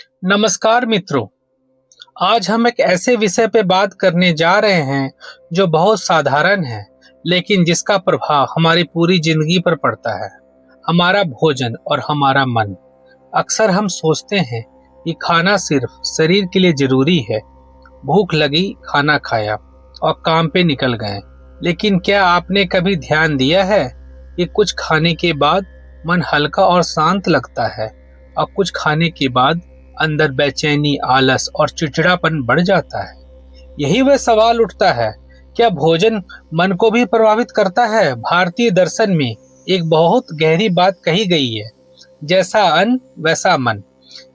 नमस्कार मित्रों। आज हम एक ऐसे विषय पे बात करने जा रहे हैं जो बहुत साधारण है, लेकिन जिसका प्रभाव हमारी पूरी जिंदगी पर पड़ता है। हमारा भोजन और हमारा मन। अक्सर हम सोचते हैं कि खाना सिर्फ शरीर के लिए जरूरी है। भूख लगी, खाना खाया और काम पे निकल गए। लेकिन क्या आपने कभी ध्यान दिया है कि कुछ खाने के बाद मन हल्का और शांत लगता है और कुछ खाने के बाद अंदर बेचैनी, आलस और चिड़चिड़ापन बढ़ जाता है। यही वह सवाल उठता है, क्या भोजन मन को भी प्रभावित करता है? भारतीय दर्शन में एक बहुत गहरी बात कही गई है, जैसा अन्न वैसा मन।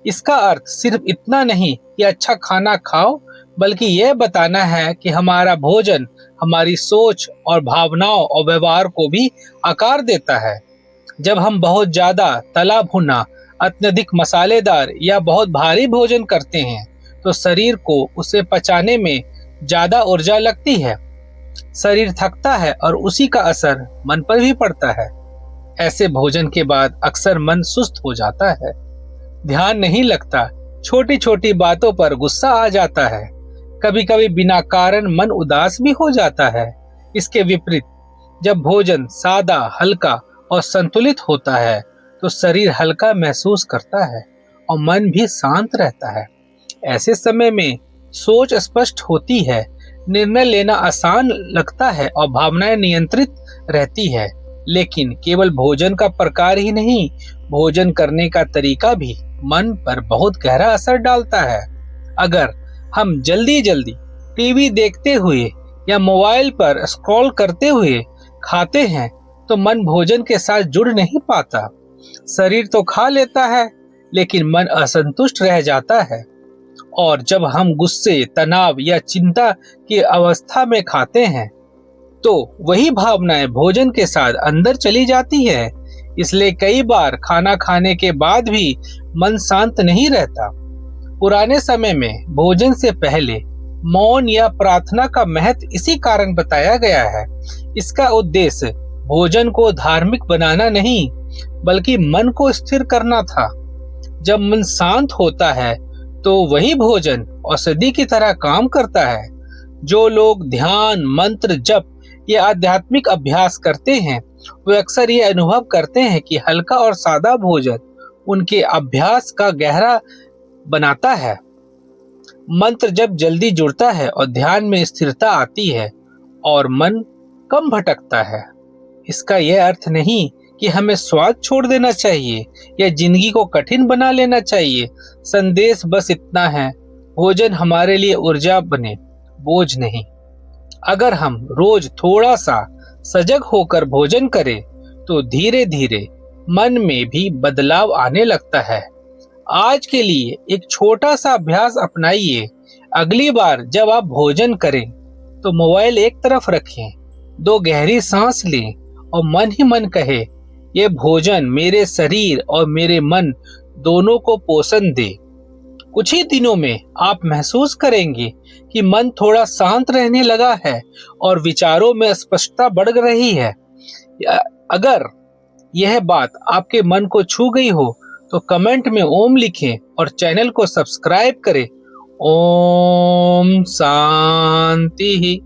इसका अर्थ सिर्फ इतना नहीं कि अच्छा खाना खाओ, बल्कि यह बताना है कि हमारा भोजन हमारी सोच और भावनाओं और व्यवहार को भी आकार देता है। जब हम बहुत ज्यादा तला भुना, अत्यधिक मसालेदार या बहुत भारी भोजन करते हैं तो शरीर को उसे पचाने में ज्यादा ऊर्जा लगती है। शरीर थकता है और उसी का असर मन पर भी पड़ता है। ऐसे भोजन के बाद अक्सर मन सुस्त हो जाता है, ध्यान नहीं लगता, छोटी छोटी बातों पर गुस्सा आ जाता है, कभी कभी बिना कारण मन उदास भी हो जाता है। इसके विपरीत जब भोजन सादा, हल्का और संतुलित होता है तो शरीर हल्का महसूस करता है और मन भी शांत रहता है। ऐसे समय में सोच स्पष्ट होती है, निर्णय लेना आसान लगता है और भावनाएं नियंत्रित रहती है। लेकिन केवल भोजन का प्रकार ही नहीं, भोजन करने का तरीका भी मन पर बहुत गहरा असर डालता है। अगर हम जल्दी जल्दी टीवी देखते हुए या मोबाइल पर स्क्रॉल करते हुए खाते हैं तो मन भोजन के साथ जुड़ नहीं पाता। शरीर तो खा लेता है, लेकिन मन असंतुष्ट रह जाता है। और जब हम गुस्से, तनाव या चिंता की अवस्था में खाते हैं तो वही भावनाएं भोजन के साथ अंदर चली जाती है। इसलिए कई बार खाना खाने के बाद भी मन शांत नहीं रहता। पुराने समय में भोजन से पहले मौन या प्रार्थना का महत्व इसी कारण बताया गया है। इसका उद्देश्य भोजन को धार्मिक बनाना नहीं, बल्कि मन को स्थिर करना था। जब मन शांत होता है तो वही भोजन औषधि की तरह काम करता है। जो लोग ध्यान, मंत्र, जप या आध्यात्मिक अभ्यास करते हैं वे अक्सर ये अनुभव करते हैं कि हल्का और सादा भोजन उनके अभ्यास का गहरा बनाता है। मंत्र जब जल्दी जुड़ता है और ध्यान में स्थिरता आती है और मन कम भटकता है। इसका यह अर्थ नहीं कि हमें स्वाद छोड़ देना चाहिए या जिंदगी को कठिन बना लेना चाहिए। संदेश बस इतना है, भोजन हमारे लिए ऊर्जा बने, बोझ नहीं। अगर हम रोज थोड़ा सा सजग होकर भोजन करें तो धीरे धीरे मन में भी बदलाव आने लगता है। आज के लिए एक छोटा सा अभ्यास अपनाइए। अगली बार जब आप भोजन करें तो मोबाइल एक तरफ रखें, 2 गहरी सांस लें और मन ही मन कहे, ये भोजन मेरे शरीर और मेरे मन दोनों को पोषण दे। कुछ ही दिनों में आप महसूस करेंगे कि मन थोड़ा शांत रहने लगा है और विचारों में स्पष्टता बढ़ रही है। अगर यह बात आपके मन को छू गई हो तो कमेंट में ओम लिखें और चैनल को सब्सक्राइब करें। ओम शांति।